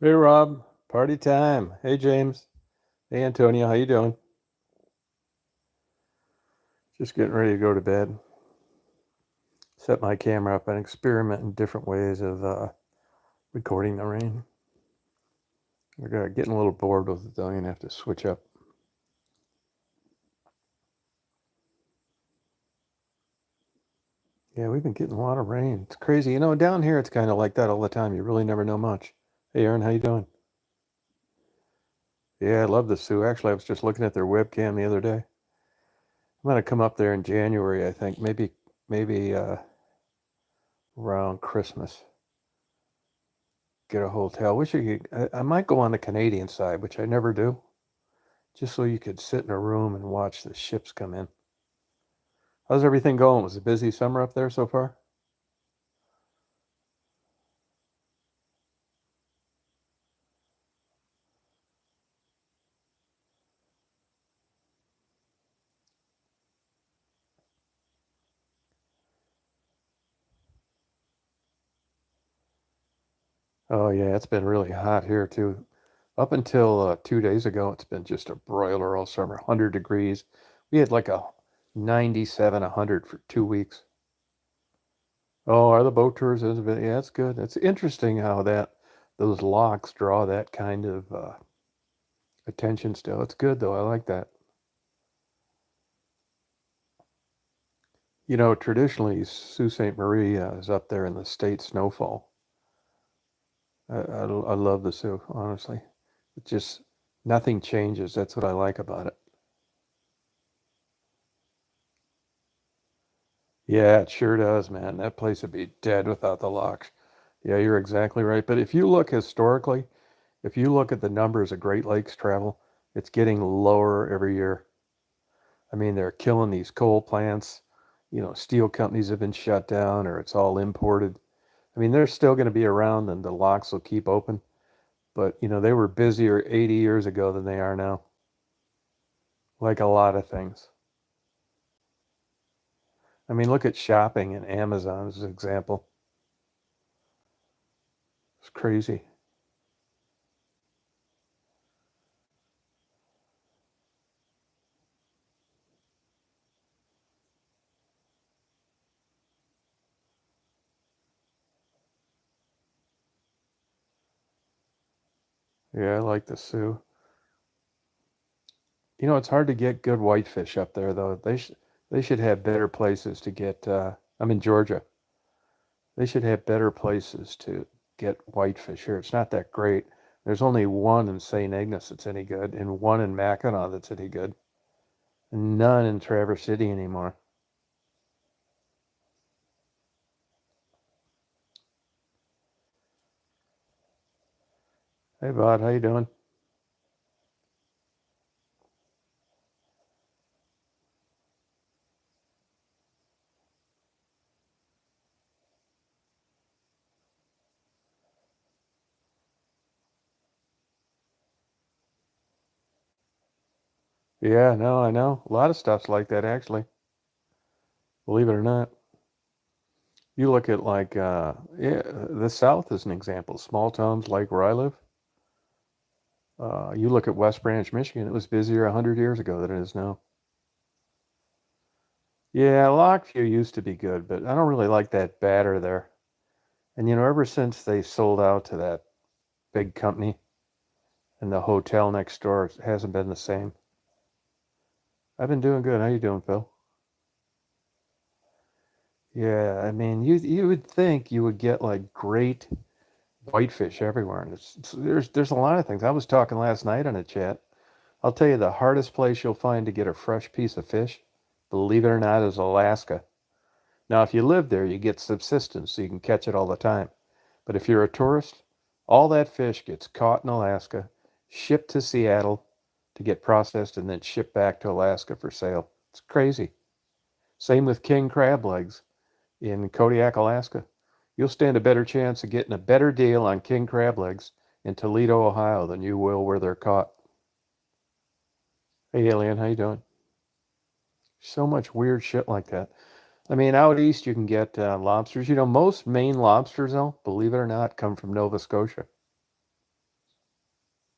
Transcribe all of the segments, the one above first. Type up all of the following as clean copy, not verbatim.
Hey Rob, party time. Hey James. Hey Antonio, how you doing? Just getting ready to go to bed. Set my camera up and experiment in different ways of recording the rain. We're getting a little bored with it though. I'm gonna have to switch up. Yeah, we've been getting a lot of rain. It's crazy. Down here it's kind of like that all the time. You really never know much. Hey Aaron, how you doing? Yeah, I love the Sioux. Actually, I was just looking at their webcam the other day. I'm gonna come up there in January, I think. Maybe around Christmas. Get a hotel. Wish you could. I might go on the Canadian side, which I never do, just so you could sit in a room and watch the ships come in. How's everything going? Was it a busy summer up there so far? Oh yeah, it's been really hot here too. Up until 2 days ago, it's been just a broiler all summer, 100 degrees. We had like a 97, 100 for 2 weeks. Oh, are the boat tours? Yeah, it's good. It's interesting how those locks draw that kind of attention still. It's good though. I like that. Traditionally, Sault Ste. Marie is up there in the state snowfall. I love the Sioux, honestly. It just, nothing changes. That's what I like about it. Yeah, it sure does, man. That place would be dead without the locks. Yeah, you're exactly right. But if you look historically, if you look at the numbers of Great Lakes travel, it's getting lower every year. I mean, they're killing these coal plants. Steel companies have been shut down or it's all imported. I mean, they're still going to be around and the locks will keep open. But, they were busier 80 years ago than they are now, like a lot of things. I mean, look at shopping and Amazon as an example. It's crazy. Yeah, I like the Sioux. It's hard to get good whitefish up there, though. They should have better places to get. I'm in Georgia. They should have better places to get whitefish here. It's not that great. There's only one in St. Ignace that's any good, and one in Mackinac that's any good. And none in Traverse City anymore. Hey, Bud, how you doing? Yeah, no, I know. A lot of stuff's like that, actually. Believe it or not. You look at yeah, the South is an example. Small towns like where I live. You look at West Branch, Michigan. It was busier 100 years ago than it is now. Yeah, Lockview used to be good, but I don't really like that batter there. And ever since they sold out to that big company and the hotel next door, it hasn't been the same. I've been doing good. How you doing, Phil? Yeah, I mean, you would think you would get like great whitefish everywhere, and there's a lot of things. I was talking last night on a chat. I'll tell you the hardest place you'll find to get a fresh piece of fish, believe it or not, is Alaska. Now, if you live there, you get subsistence, so you can catch it all the time. But if you're a tourist, all that fish gets caught in Alaska, shipped to Seattle to get processed, and then shipped back to Alaska for sale. It's crazy. Same with king crab legs in Kodiak, Alaska. You'll stand a better chance of getting a better deal on king crab legs in Toledo, Ohio than you will where they're caught. Hey, Alien, how you doing? So much weird shit like that. I mean, out east you can get lobsters. Most Maine lobsters, though, believe it or not, come from Nova Scotia.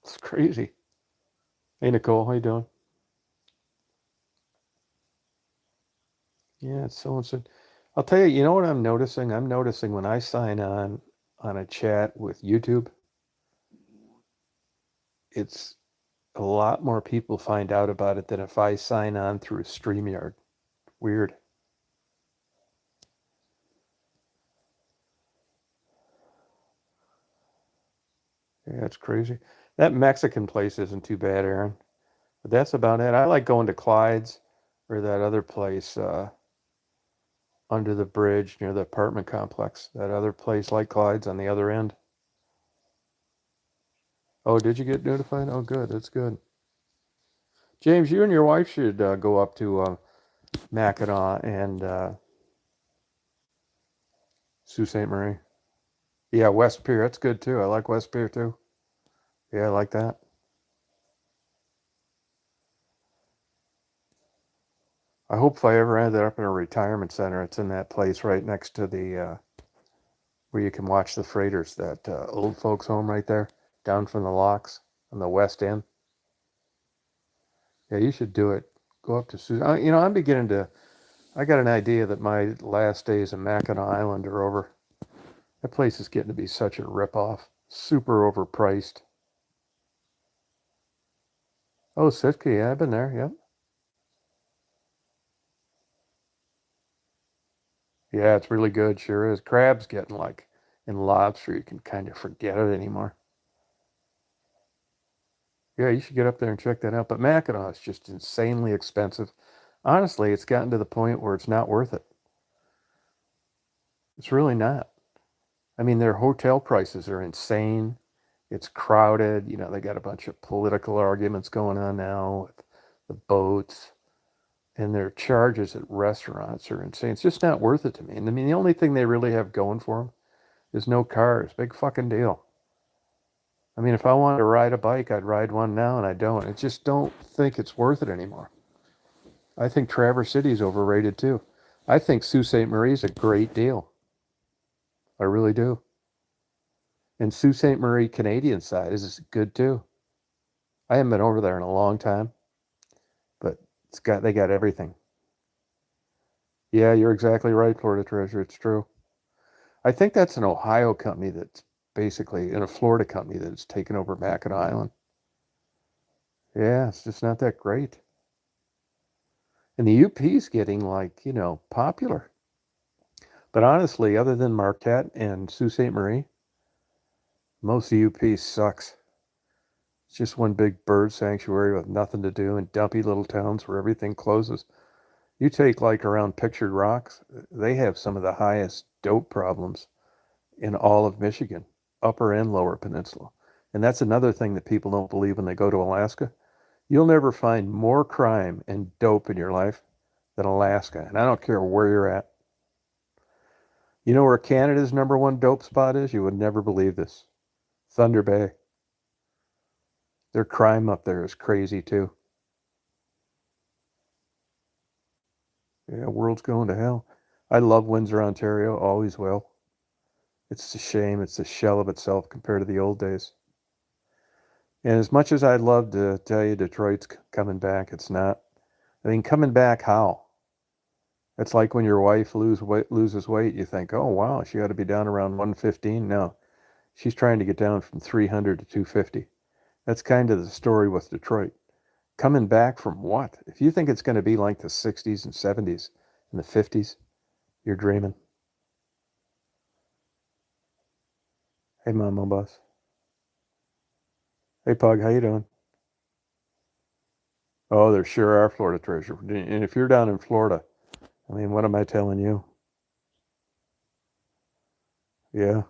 It's crazy. Hey, Nicole, how you doing? Yeah, it's so insane. I'll tell you, you know what I'm noticing? I'm noticing when I sign on a chat with YouTube, it's a lot more people find out about it than if I sign on through StreamYard. Weird. Yeah, it's crazy. That Mexican place isn't too bad, Aaron. But that's about it. I like going to Clyde's or that other place under the bridge near the apartment complex. That other place like Clyde's on the other end. Oh, did you get notified? Oh, good. That's good. James, you and your wife should go up to Mackinac and Sault Ste. Marie. Yeah, West Pier. That's good too. I like West Pier too. Yeah, I like that. I hope if I ever ended up in a retirement center, it's in that place right next to the where you can watch the freighters. That old folks home right there, down from the locks on the west end. Yeah, you should do it. Go up to Susan. You know, I'm beginning to. I got an idea that my last days in Mackinac Island are over. That place is getting to be such a ripoff. Super overpriced. Oh, Sitka, yeah, I've been there. Yep. Yeah, it's really good. Sure is. Crab's getting like, and lobster, you can kind of forget it anymore. Yeah, you should get up there and check that out. But Mackinac is just insanely expensive. Honestly, it's gotten to the point where it's not worth it. It's really not. I mean, their hotel prices are insane. It's crowded. You know, they got a bunch of political arguments going on now with the boats, and their charges at restaurants are insane. It's just not worth it to me. And I mean, the only thing they really have going for them is no cars. Big fucking deal. I mean, if I wanted to ride a bike, I'd ride one now, and I don't. I just don't think it's worth it anymore. I think Traverse City is overrated too. I think Sault Ste. Marie is a great deal. I really do. And Sault Ste. Marie Canadian side is good too. I haven't been over there in a long time, but they got everything. Yeah, you're exactly right, Florida Treasure. It's true. I think that's an Ohio company that's basically in a Florida company that's taken over Mackinac Island. Yeah, it's just not that great. And the UP's getting like, popular. But honestly, other than Marquette and Sault Ste. Marie, most of the UP sucks. It's just one big bird sanctuary with nothing to do and dumpy little towns where everything closes. You take like around Pictured Rocks, they have some of the highest dope problems in all of Michigan, upper and lower peninsula. And that's another thing that people don't believe when they go to Alaska. You'll never find more crime and dope in your life than Alaska. And I don't care where you're at. You know where Canada's number one dope spot is? You would never believe this. Thunder Bay. Their crime up there is crazy too. Yeah, world's going to hell. I love Windsor, Ontario, always will. It's a shame. It's a shell of itself compared to the old days. And as much as I'd love to tell you Detroit's coming back, it's not. I mean, coming back how? It's like when your wife loses weight, you think, oh, wow, she ought to be down around 115. No, she's trying to get down from 300 to 250. That's kind of the story with Detroit. Coming back from what? If you think it's going to be like the 60s and 70s and the 50s, you're dreaming. Hey, Mama Bus. Hey, Pug, how you doing? Oh, there sure are Florida treasure. And if you're down in Florida, I mean, what am I telling you? Yeah.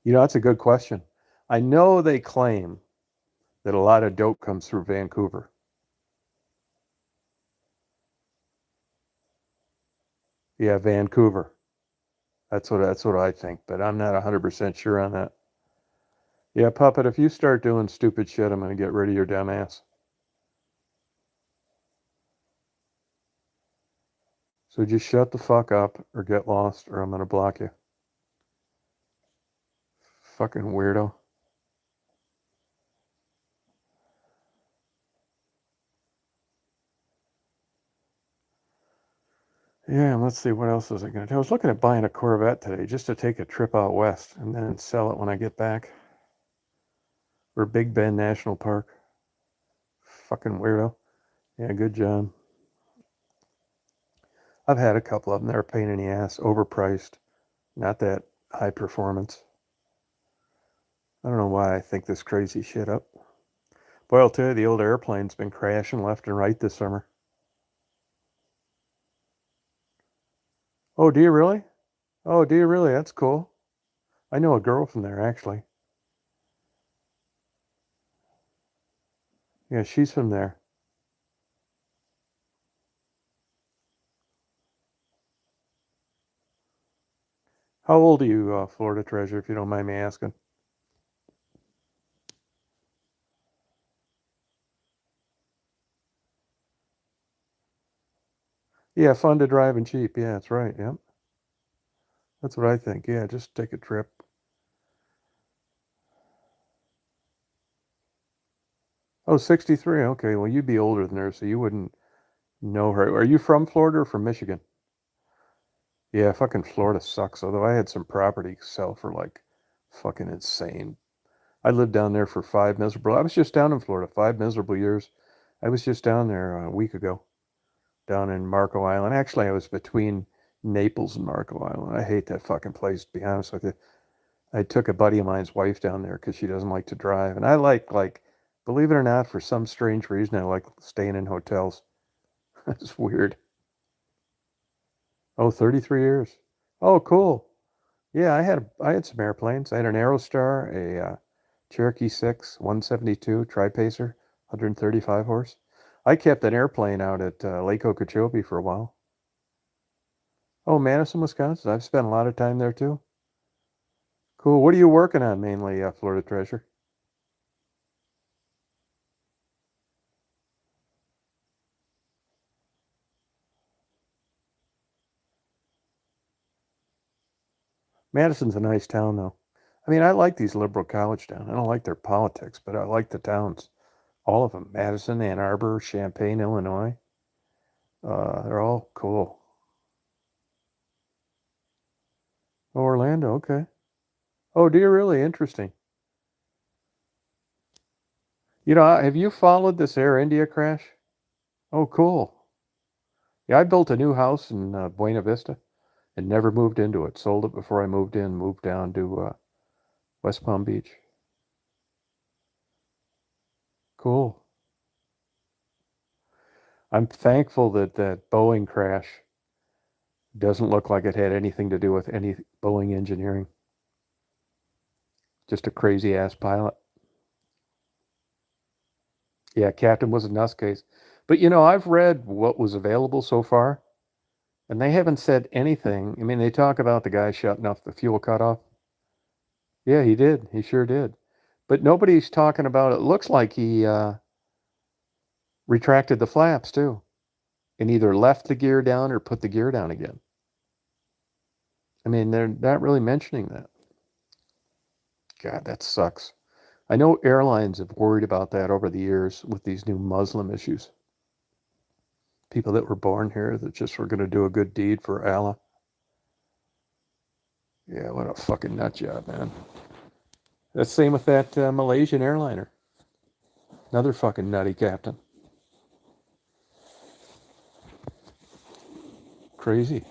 That's a good question. I know they claim that a lot of dope comes through Vancouver. Yeah, Vancouver. That's what I think, but I'm not 100% sure on that. Yeah, Puppet, if you start doing stupid shit, I'm going to get rid of your dumb ass. So just shut the fuck up or get lost or I'm going to block you. Fucking weirdo. Yeah, and let's see, what else was I going to do? I was looking at buying a Corvette today just to take a trip out west and then sell it when I get back. Or Big Bend National Park. Fucking weirdo. Yeah, good job. I've had a couple of them. They're a pain in the ass, overpriced, not that high performance. I don't know why I think this crazy shit up. Boy, I'll tell you, the old airplane's been crashing left and right this summer. Oh, do you really? Oh, do you really? That's cool. I know a girl from there, actually. Yeah, she's from there. How old are you, Florida Treasure, if you don't mind me asking? Yeah, fun to drive and cheap. Yeah, that's right. Yep. That's what I think. Yeah, just take a trip. Oh, 63. Okay, well, you'd be older than her, so you wouldn't know her. Are you from Florida or from Michigan? Yeah, fucking Florida sucks. Although I had some property sell for like fucking insane. I lived down there for I was just down in Florida, 5 miserable years. I was just down there a week ago, down in Marco Island. Actually, I was between Naples and Marco Island. I hate that fucking place, to be honest with you. I took a buddy of mine's wife down there because she doesn't like to drive. And I like, believe it or not, for some strange reason, I like staying in hotels. It's weird. Oh, 33 years. Oh, cool. Yeah, I had some airplanes. I had an Aerostar, a Cherokee 6, 172 Tri-Pacer, 135 horse. I kept an airplane out at Lake Okeechobee for a while. Oh, Madison, Wisconsin. I've spent a lot of time there too. Cool. What are you working on mainly, Florida Treasure? Madison's a nice town, though. I mean, I like these liberal college towns. I don't like their politics, but I like the towns. All of them. Madison, Ann Arbor, Champaign, Illinois. They're all cool. Oh, Orlando, okay. Oh, dear, really interesting. Have you followed this Air India crash? Oh, cool. Yeah, I built a new house in Buena Vista and never moved into it. Sold it before I moved in, moved down to West Palm Beach. Cool. I'm thankful that that Boeing crash doesn't look like it had anything to do with any Boeing engineering. Just a crazy ass pilot. Yeah, Captain was a nutcase. But I've read what was available so far, and they haven't said anything. I mean, they talk about the guy shutting off the fuel cutoff. Yeah, he did. He sure did. But nobody's talking about it. Looks like he retracted the flaps too, and either left the gear down or put the gear down again. I mean, they're not really mentioning that. God, that sucks. I know airlines have worried about that over the years with these new Muslim issues. People that were born here that just were going to do a good deed for Allah. Yeah, what a fucking nut job, man. That's the same with that Malaysian airliner. Another fucking nutty captain. Crazy.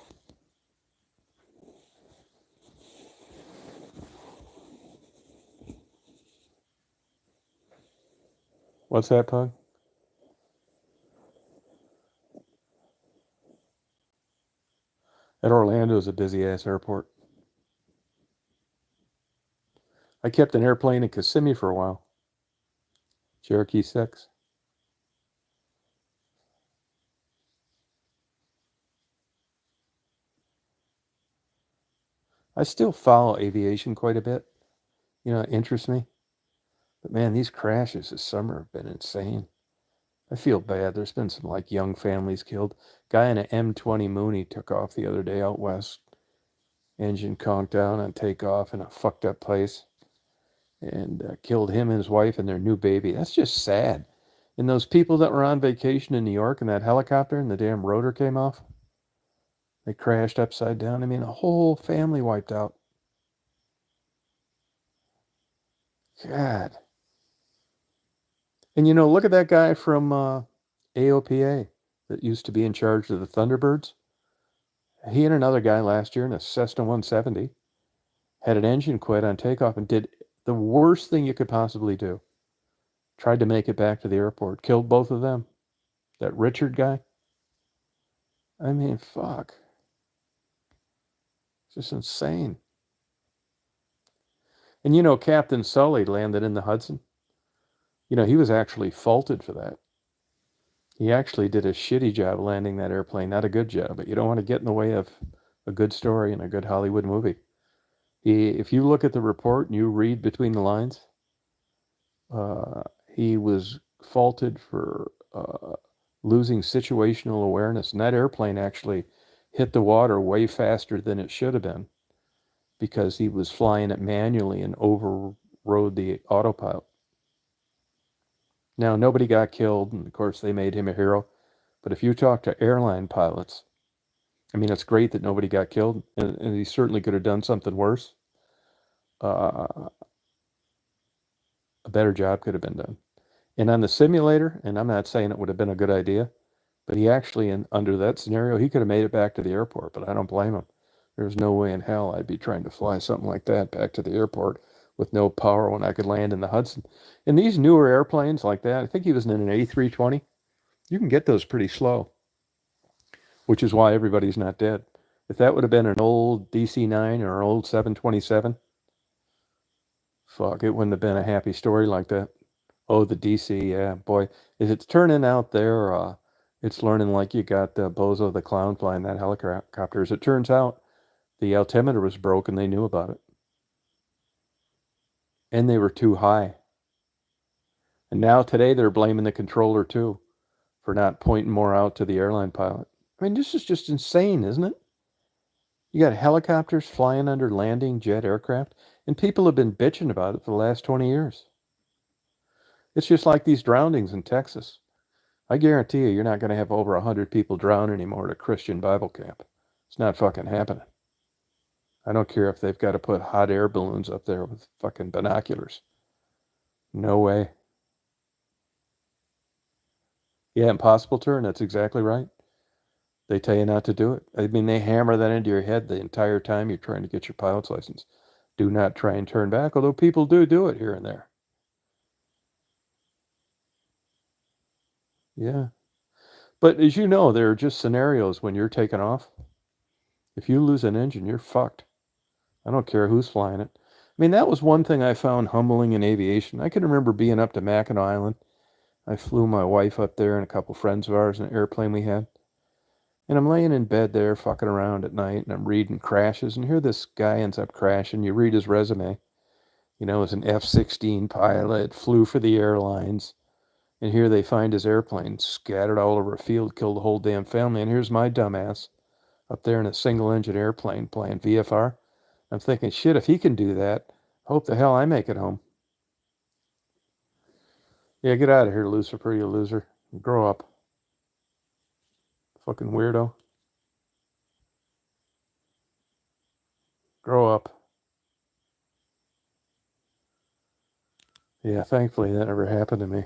What's that, Pug? That Orlando is a busy ass airport. I kept an airplane in Kissimmee for a while. Cherokee 6. I still follow aviation quite a bit. It interests me. But man, these crashes this summer have been insane. I feel bad. There's been some like young families killed. Guy in an M20 Mooney took off the other day out west. Engine conked down on takeoff in a fucked up place. and killed him and his wife and their new baby. That's just sad. And those people that were on vacation in New York in that helicopter and the damn rotor came off, they crashed upside down. I mean, a whole family wiped out. God. And look at that guy from AOPA that used to be in charge of the Thunderbirds. He and another guy last year in a Cessna 170 had an engine quit on takeoff and did the worst thing you could possibly do. Tried to make it back to the airport. Killed both of them. That Richard guy. I mean, fuck. It's just insane. And Captain Sully landed in the Hudson. He was actually faulted for that. He actually did a shitty job landing that airplane. Not a good job, but you don't want to get in the way of a good story and a good Hollywood movie. If you look at the report and you read between the lines, he was faulted for losing situational awareness. And that airplane actually hit the water way faster than it should have been because he was flying it manually and overrode the autopilot. Now, nobody got killed, and of course they made him a hero. But if you talk to airline pilots, I mean, it's great that nobody got killed, and he certainly could have done something worse. A better job could have been done. And on the simulator, and I'm not saying it would have been a good idea, but he actually, under that scenario, he could have made it back to the airport, but I don't blame him. There's no way in hell I'd be trying to fly something like that back to the airport with no power when I could land in the Hudson. And these newer airplanes like that, I think he was in an A320, you can get those pretty slow, which is why everybody's not dead. If that would have been an old DC-9 or an old 727, fuck, it wouldn't have been a happy story like that. Oh, the DC, yeah, boy. If it's turning out there, it's learning like you got Bozo the Clown flying that helicopter. As it turns out, the altimeter was broken. They knew about it. And they were too high. And now today they're blaming the controller too for not pointing more out to the airline pilot. I mean, this is just insane, isn't it? You got helicopters flying under landing jet aircraft, and people have been bitching about it for the last 20 years. It's just like these drownings in Texas. I guarantee you're not going to have over 100 people drown anymore at a Christian Bible camp. It's not fucking happening. I don't care if they've got to put hot air balloons up there with fucking binoculars. No way. Yeah, impossible turn. That's exactly right. They tell you not to do it. I mean, they hammer that into your head the entire time you're trying to get your pilot's license. Do not try and turn back, although people do it here and there. Yeah. But as you know, there are just scenarios when you're taking off. If you lose an engine, you're fucked. I don't care who's flying it. I mean, that was one thing I found humbling in aviation. I can remember being up to Mackinac Island. I flew my wife up there and a couple friends of ours in an airplane we had. And I'm laying in bed there, fucking around at night, and I'm reading crashes. And here this guy ends up crashing. You read his resume. As an F-16 pilot, flew for the airlines. And here they find his airplane scattered all over a field, killed the whole damn family. And here's my dumbass up there in a single-engine airplane playing VFR. I'm thinking, shit, if he can do that, hope the hell I make it home. Yeah, get out of here, Lucifer, you loser. Grow up. Fucking weirdo. Grow up. Yeah, thankfully that never happened to me.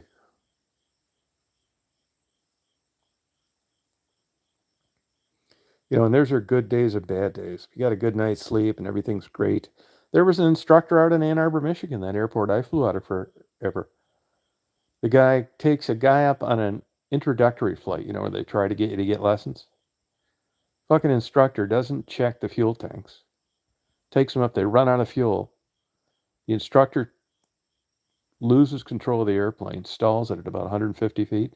And there's our good days and bad days. If you got a good night's sleep and everything's great. There was an instructor out in Ann Arbor, Michigan, that airport I flew out of forever. The guy takes a guy up on an introductory flight, where they try to get you to get lessons. Fucking instructor doesn't check the fuel tanks. Takes them up, they run out of fuel. The instructor loses control of the airplane, stalls it at about 150 feet.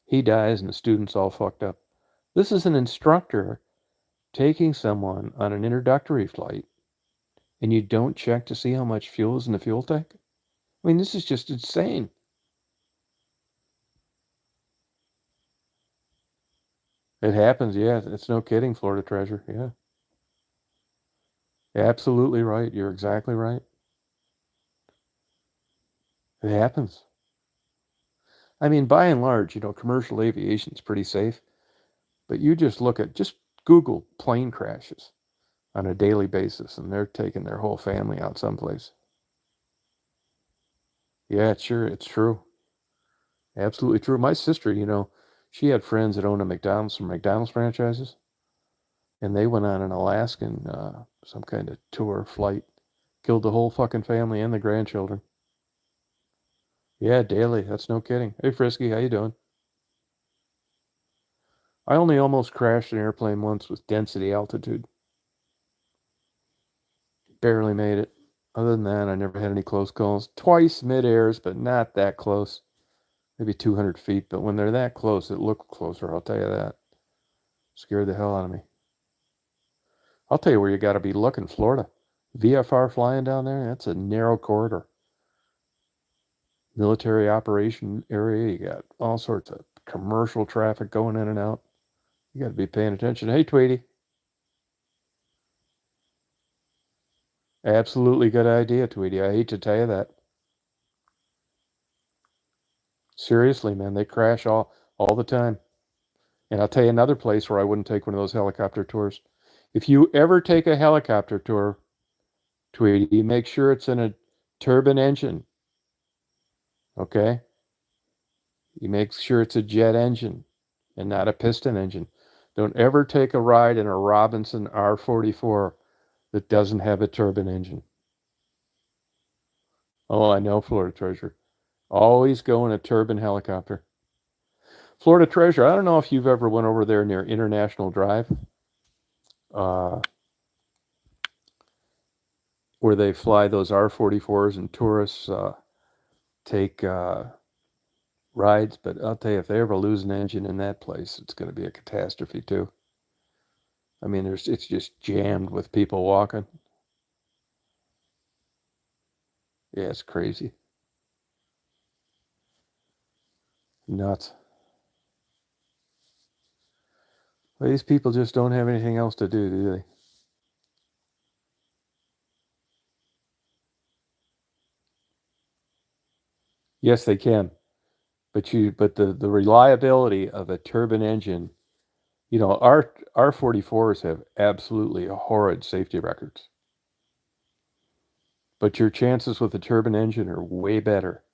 He dies and the student's all fucked up. This is an instructor taking someone on an introductory flight and you don't check to see how much fuel is in the fuel tank? I mean, this is just insane. It happens, yeah. It's no kidding, Florida Treasure. Yeah. Absolutely right. You're exactly right. It happens. I mean, by and large, commercial aviation is pretty safe, but you just Google plane crashes on a daily basis, and they're taking their whole family out someplace. Yeah, sure, it's true. Absolutely true. My sister, she had friends that owned a McDonald's, some McDonald's franchises, and they went on an Alaskan, some kind of tour flight, killed the whole fucking family and the grandchildren. Yeah, daily. That's no kidding. Hey, Frisky, how you doing? I only almost crashed an airplane once with density altitude. Barely made it. Other than that, I never had any close calls. Twice mid-airs, but not that close. Maybe 200 feet, but when they're that close, it looked closer, I'll tell you that. Scared the hell out of me. I'll tell you where you got to be looking, Florida. VFR flying down there, that's a narrow corridor. Military operation area, you got all sorts of commercial traffic going in and out. You got to be paying attention. Hey, Tweety. Absolutely good idea, Tweety. I hate to tell you that. Seriously, man, they crash all the time. And I'll tell you another place where I wouldn't take one of those helicopter tours. If you ever take a helicopter tour, Tweety, make sure it's in a turbine engine. Okay? You make sure it's a jet engine and not a piston engine. Don't ever take a ride in a Robinson R-44 that doesn't have a turbine engine. Oh, I know, Florida Treasure. Always go in a turbine helicopter. Florida Treasure, I don't know if you've ever went over there near International Drive, uh, where they fly those R-44s and tourists take rides. But I'll tell you, if they ever lose an engine in that place, it's going to be a catastrophe too. I mean, it's just jammed with people walking. Yeah, it's crazy. Nuts. Well, these people just don't have anything else to do they? Yes, they can. But the reliability of a turbine engine, R-44s have absolutely horrid safety records. But your chances with a turbine engine are way better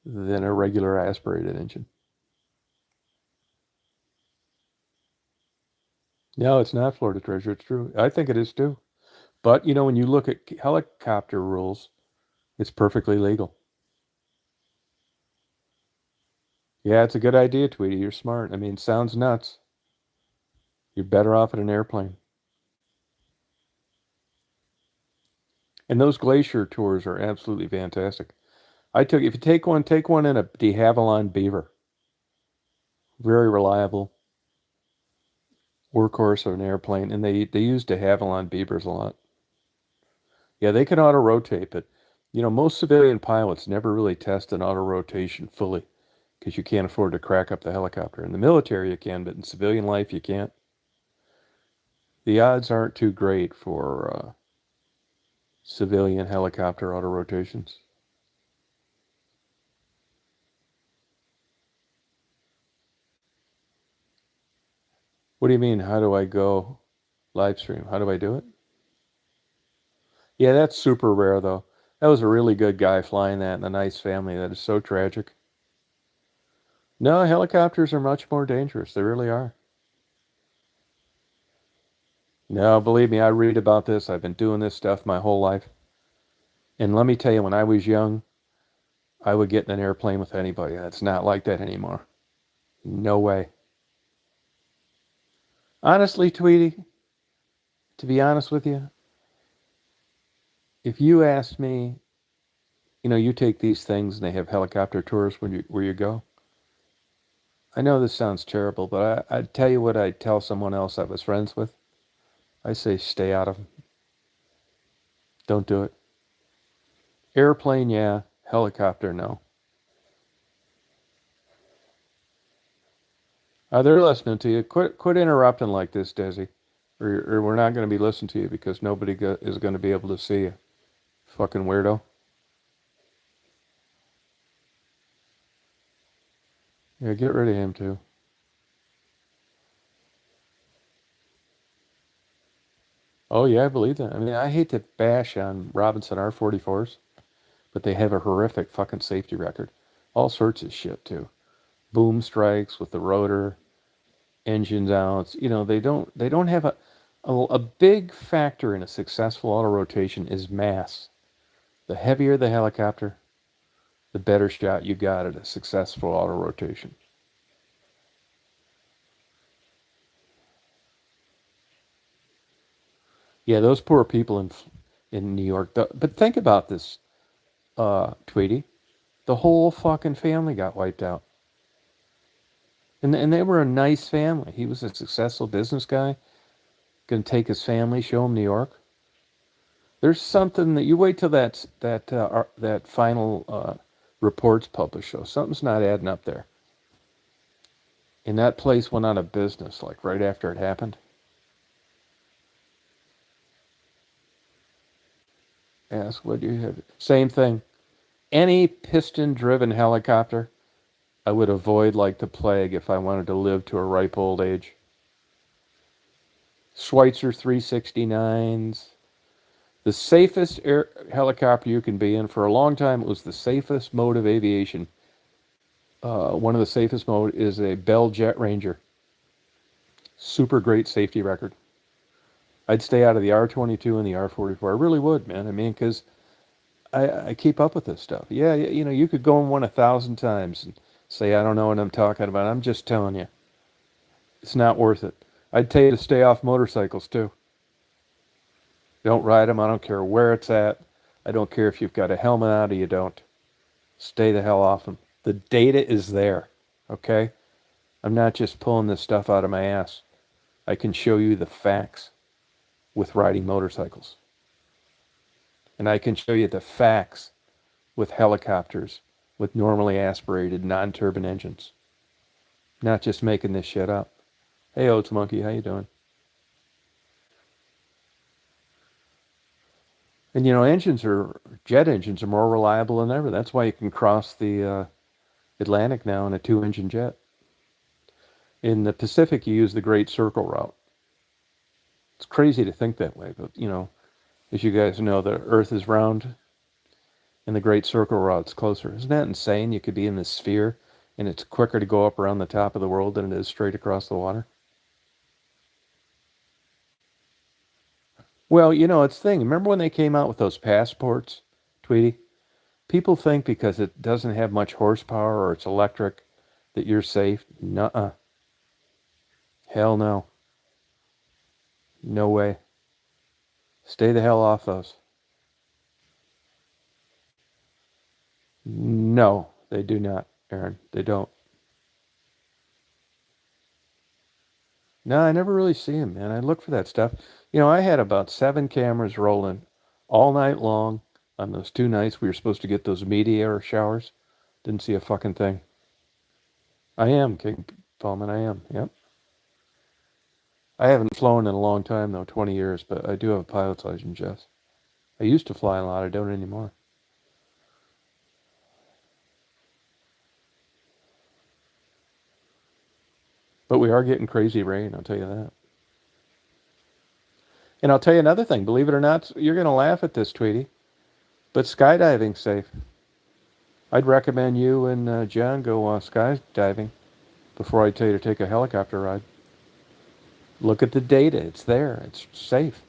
than a regular aspirated engine. No, it's not, Florida Treasure. It's true. I think it is too. But, when you look at helicopter rules, it's perfectly legal. Yeah, it's a good idea, Tweety. You're smart. I mean, sounds nuts. You're better off in an airplane. And those glacier tours are absolutely fantastic. If you take one in a de Havilland Beaver. Very reliable workhorse of an airplane, and they use de Havilland Beavers a lot. Yeah, they can auto rotate, but most civilian pilots never really test an auto rotation fully because you can't afford to crack up the helicopter. In the military, you can, but in civilian life, you can't. The odds aren't too great for civilian helicopter auto rotations. What do you mean? How do I go live stream? How do I do it? Yeah, that's super rare though. That was a really good guy flying that in a nice family. That is so tragic. No, helicopters are much more dangerous. They really are. No, believe me, I read about this. I've been doing this stuff my whole life. And let me tell you, when I was young, I would get in an airplane with anybody. It's not like that anymore. No way. Honestly, Tweety, to be honest with you, if you asked me, you take these things and they have helicopter tours where you go. I know this sounds terrible, but I'd tell you what I'd tell someone else I was friends with. I say stay out of them. Don't do it. Airplane, yeah. Helicopter, no. They're listening to you. Quit interrupting like this, Desi, or we're not going to be listening to you because nobody is going to be able to see you. Fucking weirdo. Yeah, get rid of him too. Oh yeah, I believe that. I mean, I hate to bash on Robinson R44s, but they have a horrific fucking safety record. All sorts of shit too. Boom strikes with the rotor, engines out. They don't have a big factor in a successful auto rotation is mass. The heavier the helicopter, the better shot you got at a successful auto rotation. Yeah, those poor people in New York. But think about this, Tweety. The whole fucking family got wiped out. And they were a nice family. He was a successful business guy, going to take his family, show him New York. There's something that you wait till that final report's published. So something's not adding up there. And that place went out of business like right after it happened. Ask what you have. Same thing. Any piston-driven helicopter, I would avoid like the plague if I wanted to live to a ripe old age. Schweitzer 369s. The safest helicopter you can be in. For a long time, it was the safest mode of aviation. One of the safest mode is a Bell Jet Ranger. Super great safety record. I'd stay out of the R22 and the R44. I really would, man. I mean, because I keep up with this stuff. Yeah, you could go in one 1,000 times and say, I don't know what I'm talking about. I'm just telling you. It's not worth it. I'd tell you to stay off motorcycles, too. Don't ride them. I don't care where it's at. I don't care if you've got a helmet on or you don't. Stay the hell off them. The data is there, okay? I'm not just pulling this stuff out of my ass. I can show you the facts with riding motorcycles. And I can show you the facts with helicopters with normally aspirated non-turbine engines. Not just making this shit up. Hey, Oats Monkey, how you doing? And jet engines are more reliable than ever. That's why you can cross the Atlantic now in a two-engine jet. In the Pacific, you use the Great Circle route. It's crazy to think that way, but as you guys know, the Earth is round and the Great Circle route's closer. Isn't that insane? You could be in this sphere and it's quicker to go up around the top of the world than it is straight across the water. Well, it's the thing. Remember when they came out with those passports, Tweety? People think because it doesn't have much horsepower or it's electric that you're safe. Nuh-uh. Hell no. No way. Stay the hell off those. No, they do not, Aaron. They don't. No, I never really see them, man. I look for that stuff. I had about 7 cameras rolling all night long on those 2 nights we were supposed to get those meteor showers. Didn't see a fucking thing. I am, King Paulman. I am. Yep. I haven't flown in a long time, though, 20 years, but I do have a pilot's license, yes. I used to fly a lot. I don't anymore. But we are getting crazy rain, I'll tell you that. And I'll tell you another thing. Believe it or not, you're going to laugh at this, Tweety, but skydiving's safe. I'd recommend you and John go skydiving before I tell you to take a helicopter ride. Look at the data. It's there. It's safe.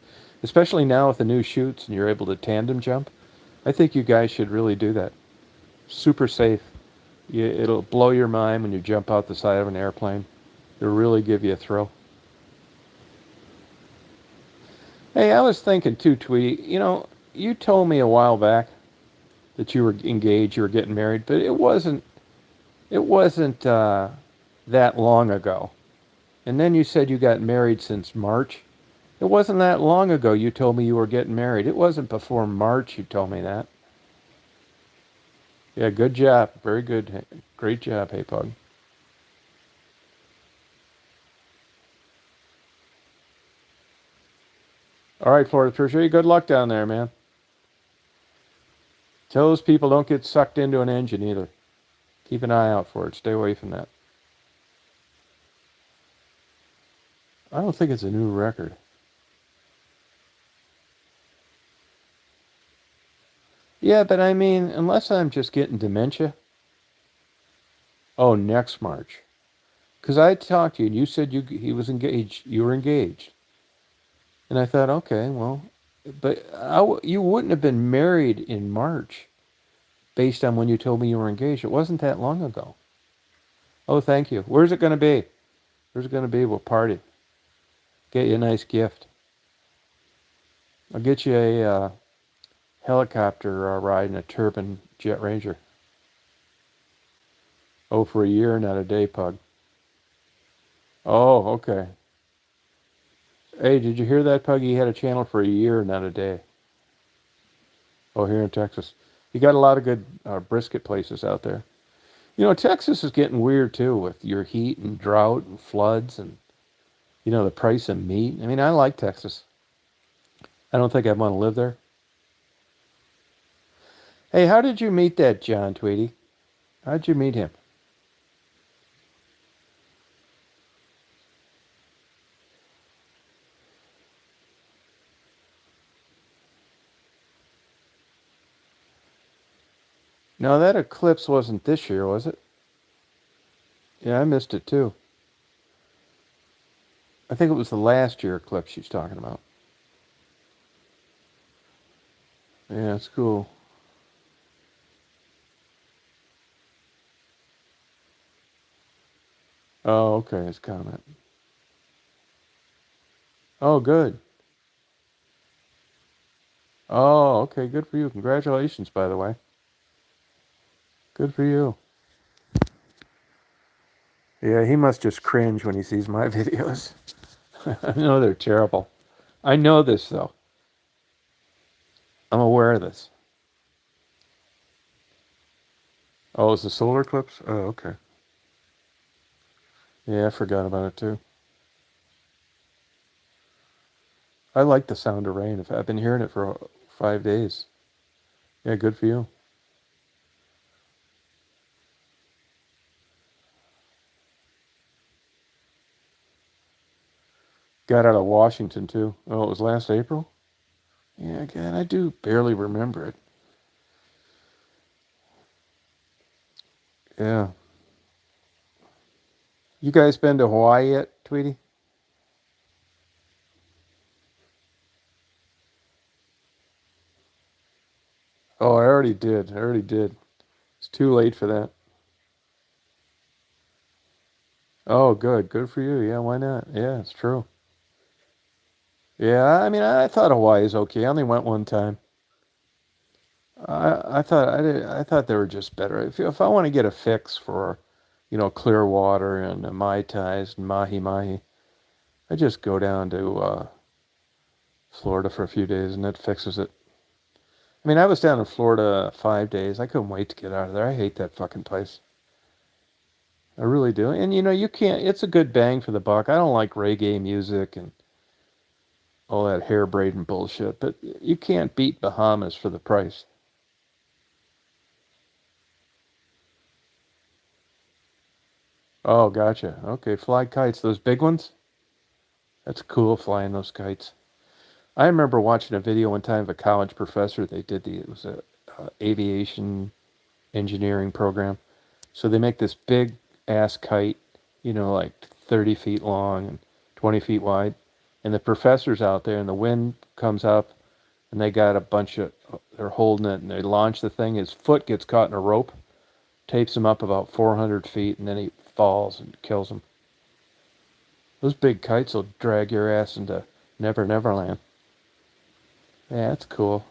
Especially now with the new chutes and you're able to tandem jump. I think you guys should really do that. Super safe. It'll blow your mind when you jump out the side of an airplane. It'll really give you a thrill. Hey, I was thinking too, Tweety. You told me a while back that you were engaged, you were getting married, but it wasn't that long ago. And then you said you got married since March. It wasn't that long ago you told me you were getting married. It wasn't before March you told me that. Yeah, good job. Very good. Great job, Hey Pug. All right, Florida Tertiary, good luck down there, man. Tell those people don't get sucked into an engine either. Keep an eye out for it. Stay away from that. I don't think it's a new record. Yeah, but I mean, unless I'm just getting dementia. Oh, next March. Because I talked to you and you said he was engaged. You were engaged. And I thought, okay, well, but you wouldn't have been married in March based on when you told me you were engaged. It wasn't that long ago. Oh, thank you. Where's it going to be? Where's it going to be? We'll party. Get you a nice gift. I'll get you a helicopter ride in a Turbine Jet Ranger. Oh, for a year, not a day, Pug. Oh, okay. Hey, did you hear that, Pug? He had a channel for a year, not a day. Oh, here in Texas. You got a lot of good brisket places out there. You know, Texas is getting weird too with your heat and drought and floods and, the price of meat. I mean, I like Texas. I don't think I'd want to live there. Hey, how did you meet that John, Tweety? How'd you meet him? No, that eclipse wasn't this year, was it? Yeah, I missed it too. I think it was the last year eclipse she's talking about. Yeah, it's cool. Oh, okay, his comment. Oh, good. Oh, okay, good for you. Congratulations, by the way. Good for you. Yeah, he must just cringe when he sees my videos. I know they're terrible. I know this, though. I'm aware of this. Oh, it's the solar eclipse? Oh, okay. Yeah, I forgot about it, too. I like the sound of rain. I've been hearing it for 5 days. Yeah, good for you. Got out of Washington, too. Oh, it was last April? Yeah, again, I do barely remember it. Yeah. You guys been to Hawaii yet, Tweety? Oh, I already did. I already did. It's too late for that. Oh, good. Good for you. Yeah, why not? Yeah, it's true. Yeah, I mean, I thought Hawaii is okay. I only went one time. I thought they were just better. If I want to get a fix for, clear water and mai tais and mahi mahi, I just go down to Florida for a few days and it fixes it. I mean, I was down in Florida 5 days. I couldn't wait to get out of there. I hate that fucking place. I really do. And you can't. It's a good bang for the buck. I don't like reggae music and all that hair braiding bullshit, but you can't beat Bahamas for the price. Oh, gotcha. Okay, fly kites, those big ones? That's cool flying those kites. I remember watching a video one time of a college professor. It was a aviation engineering program. So they make this big ass kite, like 30 feet long and 20 feet wide. And the professor's out there and the wind comes up and they got a bunch of, they're holding it and they launch the thing. His foot gets caught in a rope, tapes him up about 400 feet and then he falls and kills him. Those big kites will drag your ass into Never Never Land. Yeah, that's cool.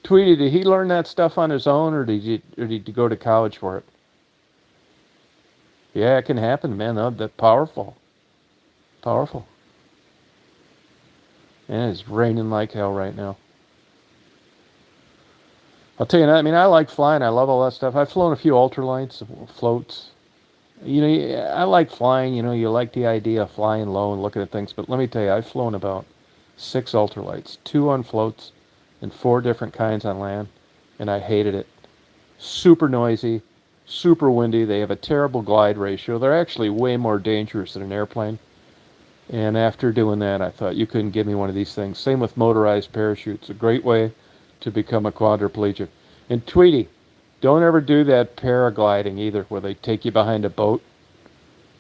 Tweety, did he learn that stuff on his own, or did you go to college for it? Yeah, it can happen, man. That's powerful, powerful. And it's raining like hell right now. I'll tell you that. I mean, I like flying. I love all that stuff. I've flown a few ultralights, floats. I like flying. You like the idea of flying low and looking at things. But let me tell you, I've flown about 6 ultralights, two on floats, and four different kinds on land, and I hated it. Super noisy, super windy. They have a terrible glide ratio. They're actually way more dangerous than an airplane. And after doing that, I thought you couldn't give me one of these things. Same with motorized parachutes. A great way to become a quadriplegic. And Tweety, don't ever do that paragliding either, where they take you behind a boat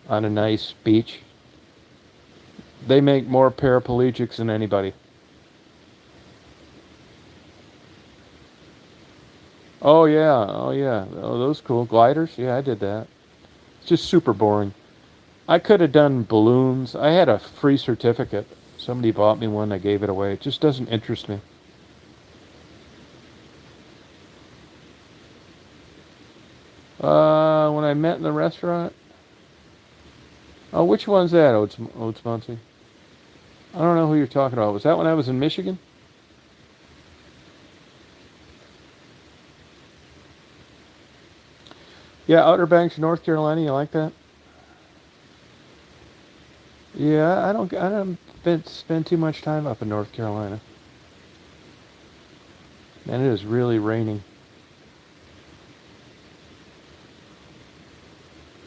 on a nice beach. They make more paraplegics than anybody. Oh yeah, oh yeah. Oh, those cool gliders. Yeah, I did that. It's just super boring. I could have done balloons. I had a free certificate. Somebody bought me one. I gave it away. It just doesn't interest me. When I met in the restaurant. Oh, which one's that, Oats Muncie? I don't know who you're talking about. Was that when I was in Michigan? Yeah, Outer Banks, North Carolina. You like that? Yeah, I don't spend too much time up in North Carolina. And it is really raining.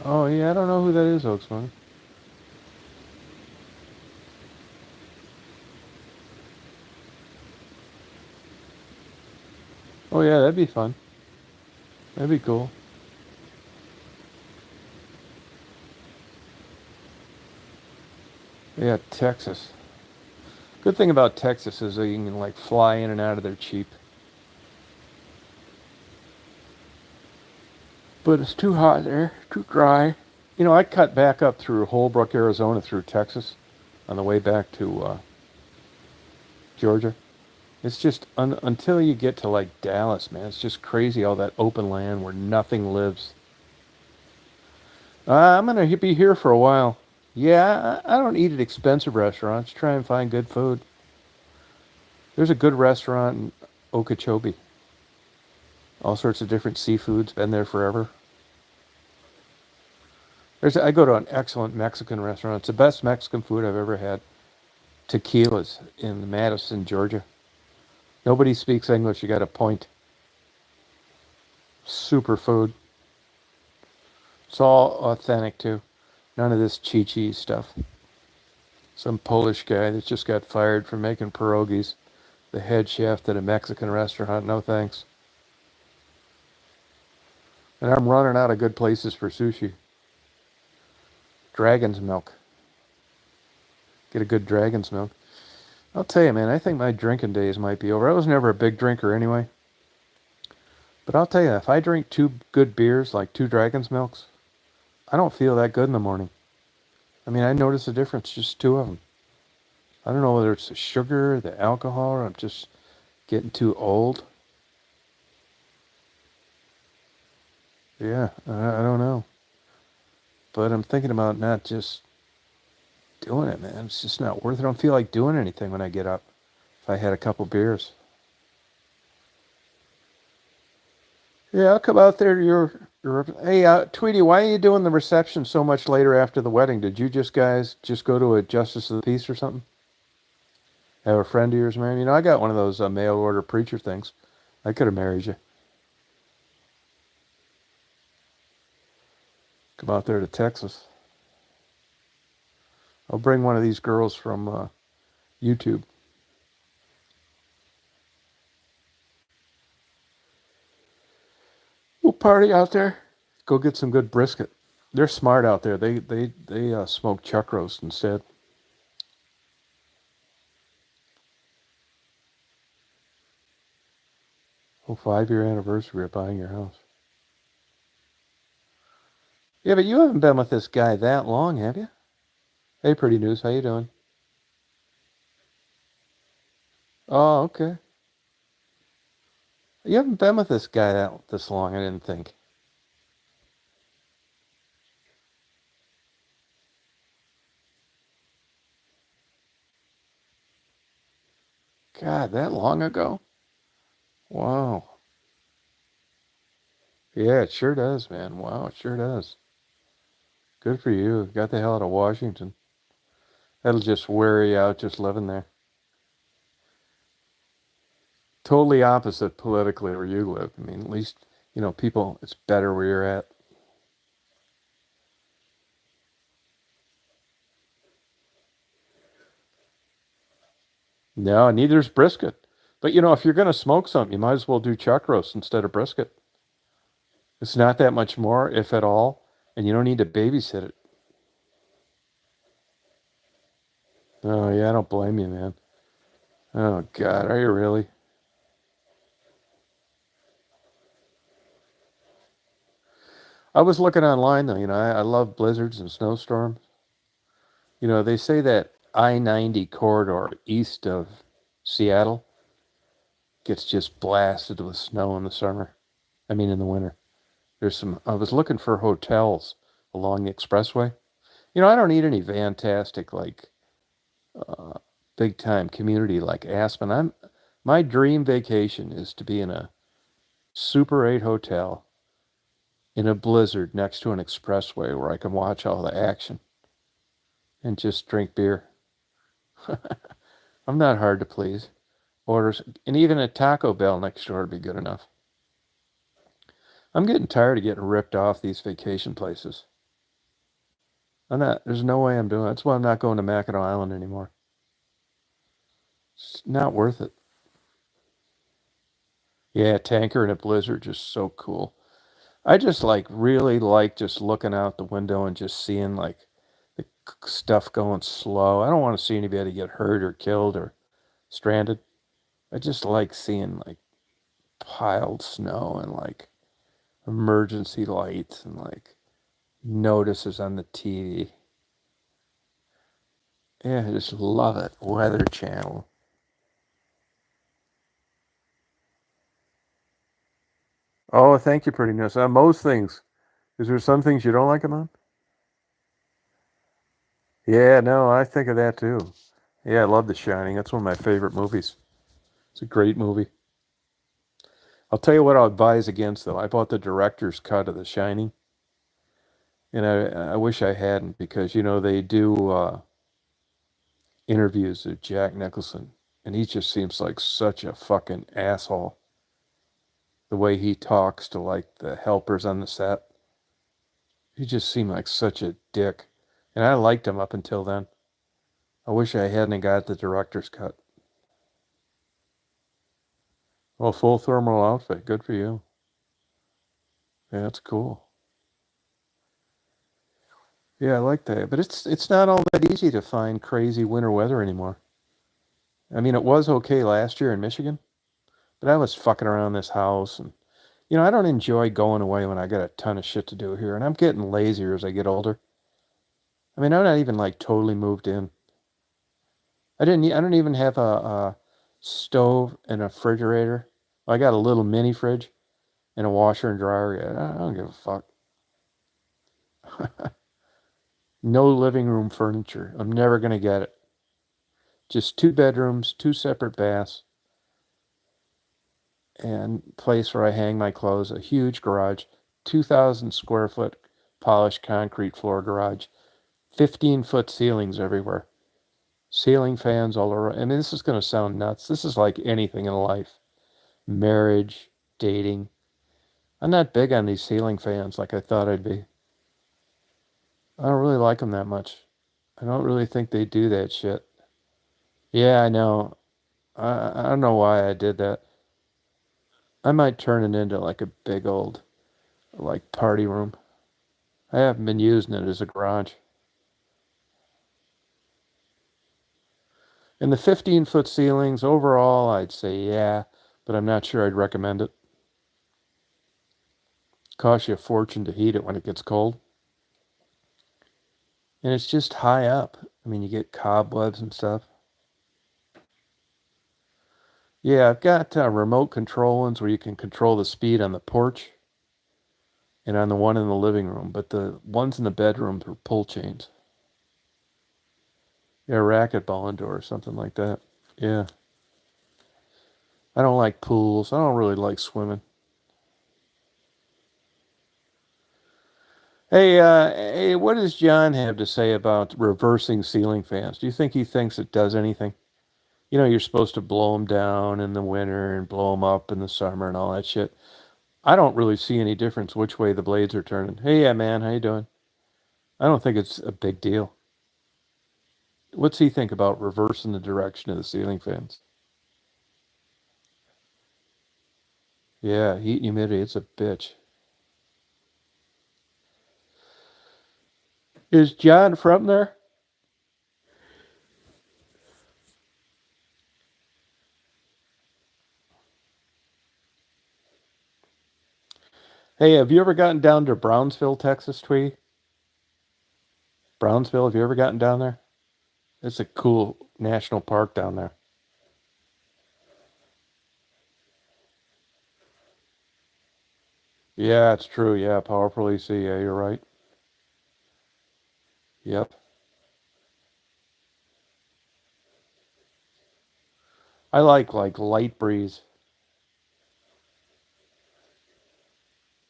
Oh yeah, I don't know who that is, Oaks Muncie. Oh yeah, that'd be fun. That'd be cool. Yeah, Texas. Good thing about Texas is that you can like fly in and out of there cheap. But it's too hot there, too dry. You know, I cut back up through Holbrook, Arizona, through Texas on the way back to Georgia. It's just until you get to like Dallas, man. It's just crazy all that open land where nothing lives. I'm gonna be here for a while. Yeah, I don't eat at expensive restaurants. Try and find good food. There's a good restaurant in Okeechobee. All sorts of different seafoods. Been there forever. I go to an excellent Mexican restaurant. It's the best Mexican food I've ever had. Tequilas in Madison, Georgia. Nobody speaks English. You got to point. Super food. It's all authentic too. None of this chi stuff. Some Polish guy that just got fired for making pierogies. The head chef at a Mexican restaurant. No thanks. And I'm running out of good places for sushi. Dragon's milk. Get a good dragon's milk. I'll tell you, man, I think my drinking days might be over. I was never a big drinker anyway. But I'll tell you, if I drink two good beers, like two dragon's milks, I don't feel that good in the morning. I mean, I notice a difference, just two of them. I don't know whether it's the sugar, the alcohol, or I'm just getting too old. Yeah, I don't know. But I'm thinking about not just doing it, man. It's just not worth it. I don't feel like doing anything when I get up if I had a couple beers. Yeah, I'll come out there to your hey, Tweety, why are you doing the reception so much later after the wedding? Did you just guys just go to a justice of the peace or something? Have a friend of yours marry? You know, I got one of those mail order preacher things. I could have married you. Come out there to Texas. I'll bring one of these girls from YouTube. We'll party out there. Go get some good brisket. They're smart out there. They smoke chuck roast instead. Oh, 5 year anniversary of buying your house. Yeah, but you haven't been with this guy that long, have you? Hey, Pretty News, how you doing? Oh, okay. You haven't been with this guy that this long, I didn't think. God, that long ago? Wow. Yeah, it sure does, man. Wow, it sure does. Good for you. Got the hell out of Washington. That'll just wear you out just living there. Totally opposite politically where you live. I mean, at least, people, it's better where you're at. No, neither's brisket. But if you're going to smoke something, you might as well do chuck roast instead of brisket. It's not that much more, if at all, and you don't need to babysit it. Oh, yeah, I don't blame you, man. Oh, God, are you really? I was looking online, though. I love blizzards and snowstorms. They say that I-90 corridor east of Seattle gets just blasted with snow in the summer. I mean, in the winter. I was looking for hotels along the expressway. I don't need any fantastic, like, uh, big time community like Aspen. My dream vacation is to be in a Super 8 hotel in a blizzard next to an expressway where I can watch all the action and just drink beer. I'm not hard to please. Orders, and even a Taco Bell next door would be good enough. I'm getting tired of getting ripped off these vacation places. There's no way I'm doing it. That's why I'm not going to Mackinac Island anymore. It's not worth it. Yeah, tanker in a blizzard, just so cool. I just really like just looking out the window and just seeing like the stuff going slow. I don't want to see anybody get hurt or killed or stranded. I just like seeing like piled snow and like emergency lights and like notices on the TV. Yeah, I just love it. Weather Channel. Oh, thank you, pretty nice. Most things. Is there some things you don't like them on? Yeah, no, I think of that too. Yeah, I love The Shining. That's one of my favorite movies. It's a great movie. I'll tell you what I'll advise against, though. I bought the director's cut of The Shining, and I wish I hadn't because, they do interviews with Jack Nicholson, and he just seems like such a fucking asshole. The way he talks to, like, the helpers on the set. He just seemed like such a dick. And I liked him up until then. I wish I hadn't got the director's cut. Well, full thermal outfit. Good for you. Yeah, that's cool. Yeah, I like that. But it's not all that easy to find crazy winter weather anymore. I mean, it was okay last year in Michigan, but I was fucking around this house and I don't enjoy going away when I got a ton of shit to do here, and I'm getting lazier as I get older. I mean, I'm not even like totally moved in. I don't even have a stove and a refrigerator. I got a little mini fridge and a washer and dryer. Yeah, I don't give a fuck. No living room furniture. I'm never gonna get it. Just two bedrooms, two separate baths, and place where I hang my clothes. A huge garage, 2,000 square foot polished concrete floor garage, 15-foot ceilings everywhere, ceiling fans all around. I mean, this is gonna sound nuts. This is like anything in life, marriage, dating. I'm not big on these ceiling fans like I thought I'd be. I don't really like them that much. I don't really think they do that shit. Yeah, I know. I don't know why I did that. I might turn it into like a big old like party room. I haven't been using it as a garage. And the 15-foot ceilings overall, I'd say yeah, but I'm not sure I'd recommend it. Costs you a fortune to heat it when it gets cold. And it's just high up. I mean, you get cobwebs and stuff. Yeah, I've got remote control ones where you can control the speed on the porch and on the one in the living room, but the ones in the bedrooms are pull chains. Yeah, racquetball indoor or something like that. Yeah. I don't like pools. I don't really like swimming. Hey, what does John have to say about reversing ceiling fans? Do you think he thinks it does anything? You're supposed to blow them down in the winter and blow them up in the summer and all that shit. I don't really see any difference which way the blades are turning. Hey, yeah, man, how you doing? I don't think it's a big deal. What's he think about reversing the direction of the ceiling fans? Yeah, heat and humidity, it's a bitch. Is John from there? Hey, have you ever gotten down to Brownsville, Texas, Twee? Brownsville, have you ever gotten down there? It's a cool national park down there. Yeah, it's true. Yeah, powerful AC. Yeah, you're right. Yep. I like light breeze.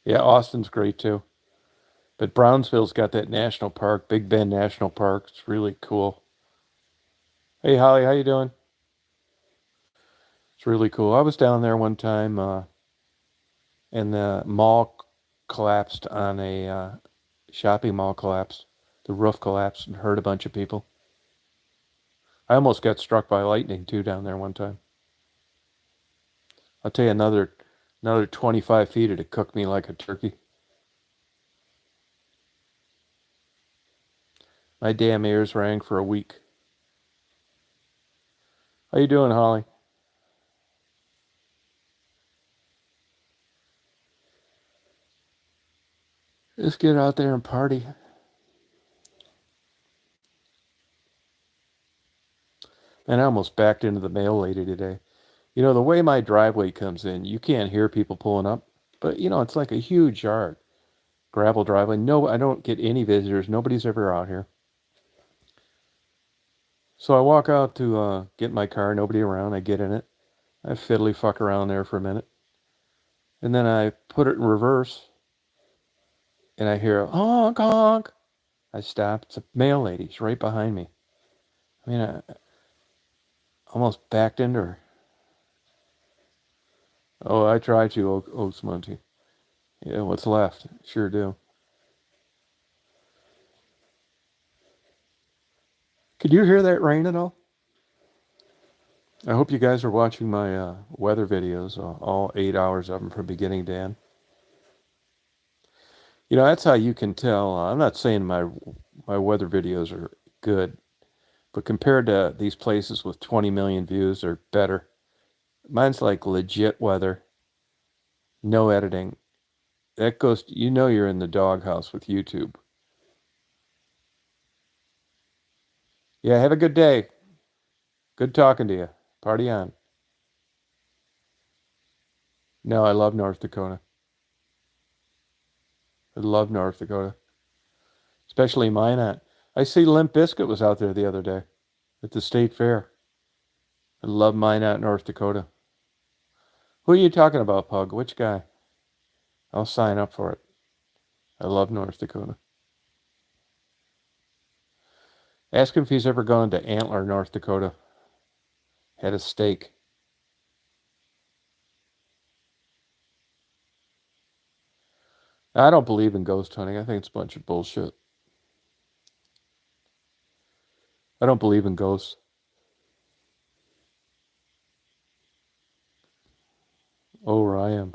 Yeah, Austin's great too. But Brownsville's got that national park, Big Bend National Park. It's really cool. Hey, Holly, how you doing? It's really cool. I was down there one time, and the mall collapsed on a shopping mall collapsed. The roof collapsed and hurt a bunch of people. I almost got struck by lightning too down there one time. I'll tell you another 25 feet it'd cook me like a turkey. My damn ears rang for a week. How you doing, Holly? Just get out there and party. And I almost backed into the mail lady today. You know, the way my driveway comes in, you can't hear people pulling up. But, it's like a huge yard. Gravel driveway. No, I don't get any visitors. Nobody's ever out here. So I walk out to get my car. Nobody around. I get in it. I fiddly fuck around there for a minute. And then I put it in reverse. And I hear a honk, honk. I stop. It's a mail lady. She's right behind me. I mean, I almost backed into her. Oh, I try to, Oaksmonty. Yeah, what's left? Sure do. Could you hear that rain at all? I hope you guys are watching my weather videos, all 8 hours of them from beginning to end. That's how you can tell. I'm not saying my weather videos are good, but compared to these places with 20 million views, they're better. Mine's like legit weather, no editing. That goes, you're in the doghouse with YouTube. Yeah, have a good day. Good talking to you. Party on. No, I love North Dakota. I love North Dakota, especially Minot. I see Limp Bizkit was out there the other day at the state fair. I love Minot, North Dakota. Who are you talking about, Pug? Which guy? I'll sign up for it. I love North Dakota. Ask him if he's ever gone to Antler, North Dakota. Had a steak. I don't believe in ghost hunting. I think it's a bunch of bullshit. I don't believe in ghosts. Oh, I am.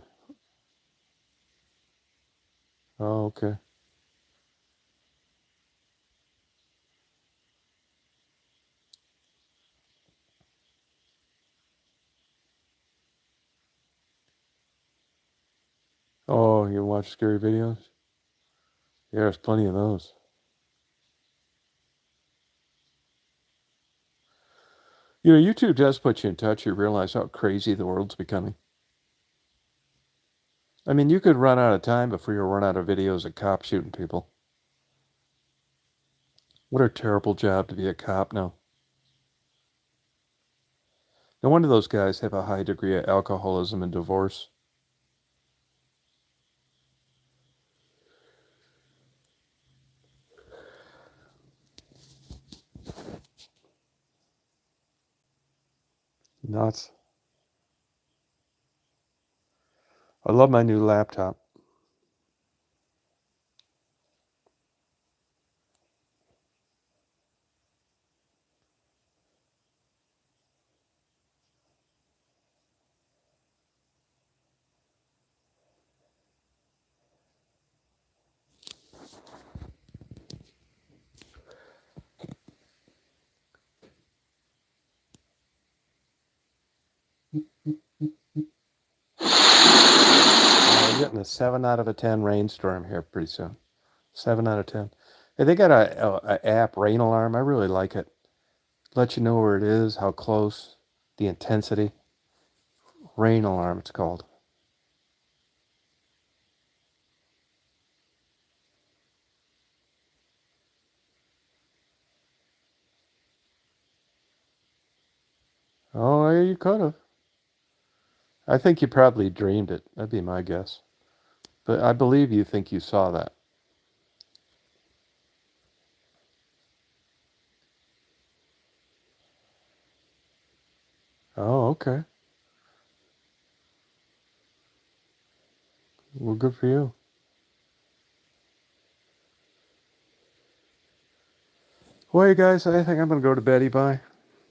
Oh, okay. Oh, you watch scary videos? Yeah, there's plenty of those. YouTube does put you in touch. You realize how crazy the world's becoming. I mean, you could run out of time before you run out of videos of cops shooting people. What a terrible job to be a cop now. No wonder those guys have a high degree of alcoholism and divorce. Nuts. I love my new laptop. seven out of a 10 rainstorm here pretty soon. 7 out of 10. Hey, they got a app, rain alarm. I really like it. Let you know where it is, how close, the intensity. Rain alarm, it's called. Oh, yeah, you could have. I think you probably dreamed it. That'd be my guess. But I believe you think you saw that. Oh, okay. Well, good for you. Well, you guys, I think I'm going to go to bed, bye.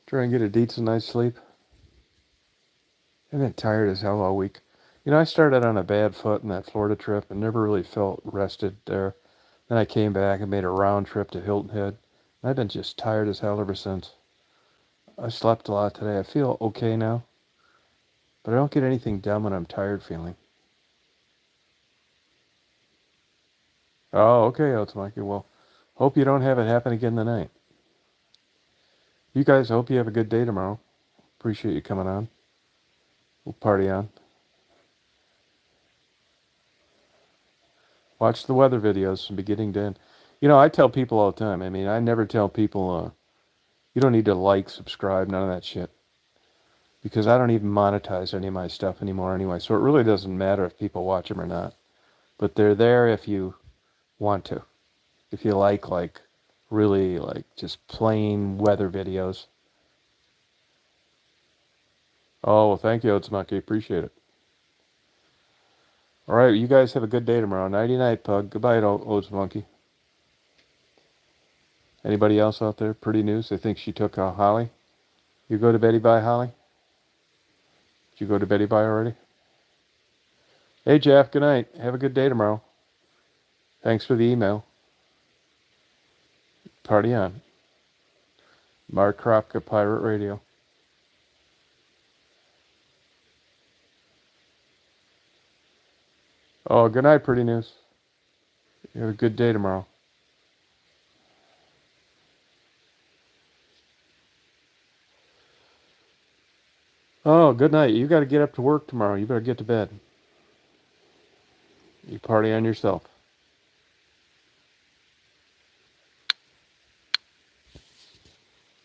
Try and get a decent night's sleep. I've been tired as hell all week. You know, I started on a bad foot in that Florida trip and never really felt rested there. Then I came back and made a round trip to Hilton Head. I've been just tired as hell ever since. I slept a lot today. I feel okay now, but I don't get anything done when I'm tired feeling. Oh, okay, Otsumaki. Well, hope you don't have it happen again tonight. You guys, I hope you have a good day tomorrow. Appreciate you coming on. We'll party on. Watch the weather videos from beginning to end. You know, I tell people all the time. I mean, I never tell people, you don't need to like, subscribe, none of that shit. Because I don't even monetize any of my stuff anymore anyway. So it really doesn't matter if people watch them or not. But they're there if you want to. If you like really like just plain weather videos. Oh, well, thank you, Otsumaki. Appreciate it. All right, you guys have a good day tomorrow. Nighty night, Pug. Goodbye, Otsumaki. Anybody else out there? Pretty news. They think she took Holly. You go to Betty Bye, Holly? Did you go to Betty Bye already? Hey, Jeff. Good night. Have a good day tomorrow. Thanks for the email. Party on. Mark Kropka, Pirate Radio. Oh, good night, Pretty News. You have a good day tomorrow. Oh, good night. You got to get up to work tomorrow. You better get to bed. You party on yourself.